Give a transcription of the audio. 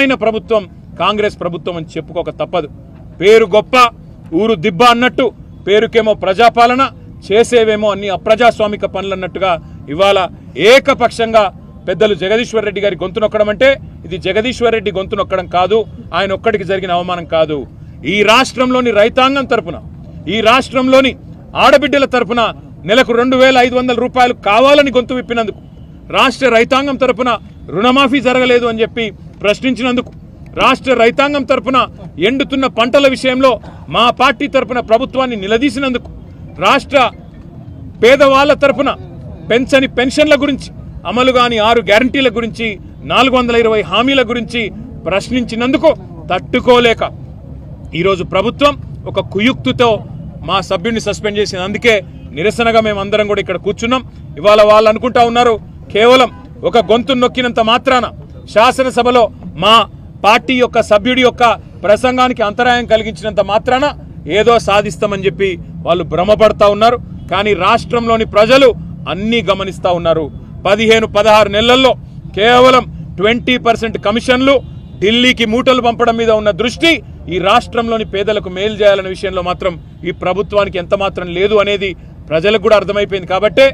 నిజమైన ప్రభుత్వం కాంగ్రెస్ ప్రభుత్వం అని చెప్పుకోక తప్పదు. పేరు గొప్ప ఊరు దిబ్బ అన్నట్టు పేరుకేమో ప్రజాపాలన చేసేవేమో అన్ని అప్రజాస్వామిక పనులు అన్నట్టుగా ఇవాళ ఏకపక్షంగా పెద్దలు జగదీశ్వర్ రెడ్డి గారి గొంతు నొక్కడం అంటే ఇది జగదీశ్వర్ రెడ్డి గొంతు నొక్కడం కాదు, ఆయన ఒక్కడికి జరిగిన అవమానం కాదు. ఈ రాష్ట్రంలోని రైతాంగం తరపున, ఈ రాష్ట్రంలోని ఆడబిడ్డల తరపున నెలకు 2500 రూపాయలు కావాలని గొంతు విప్పినందుకు, రాష్ట్ర రైతాంగం తరపున రుణమాఫీ జరగలేదు అని చెప్పి ప్రశ్నించినందుకు, రాష్ట్ర రైతాంగం తరపున ఎండుతున్న పంటల విషయంలో మా పార్టీ తరపున ప్రభుత్వాన్ని నిలదీసినందుకు, రాష్ట్ర పేదవాళ్ల తరపున పెంచని పెన్షన్ల గురించి, అమలు కాని 6 గ్యారంటీల గురించి, 420 హామీల గురించి ప్రశ్నించినందుకు తట్టుకోలేక ఈరోజు ప్రభుత్వం ఒక కుయుక్తితో మా సభ్యుడిని సస్పెండ్ చేసింది. అందుకే నిరసనగా మేమందరం కూడా ఇక్కడ కూర్చున్నాం. ఇవాళ వాళ్ళు అనుకుంటా ఉన్నారు కేవలం ఒక గొంతు నొక్కినంత మాత్రాన, శాసనసభలో మా పార్టీ యొక్క సభ్యుడి యొక్క ప్రసంగానికి అంతరాయం కలిగించినంత మాత్రాన ఏదో సాధిస్తామని చెప్పి వాళ్ళు భ్రమపడతా ఉన్నారు. కానీ రాష్ట్రంలోని ప్రజలు అన్నీ గమనిస్తూ ఉన్నారు. 15-16 నెలల్లో కేవలం 20% కమిషన్లు, ఢిల్లీకి మూటలు పంపడం మీద ఉన్న దృష్టి ఈ రాష్ట్రంలోని పేదలకు మేలు చేయాలనే విషయంలో మాత్రం ఈ ప్రభుత్వానికి ఎంత మాత్రం లేదు అనేది ప్రజలకు కూడా అర్థమైపోయింది. కాబట్టే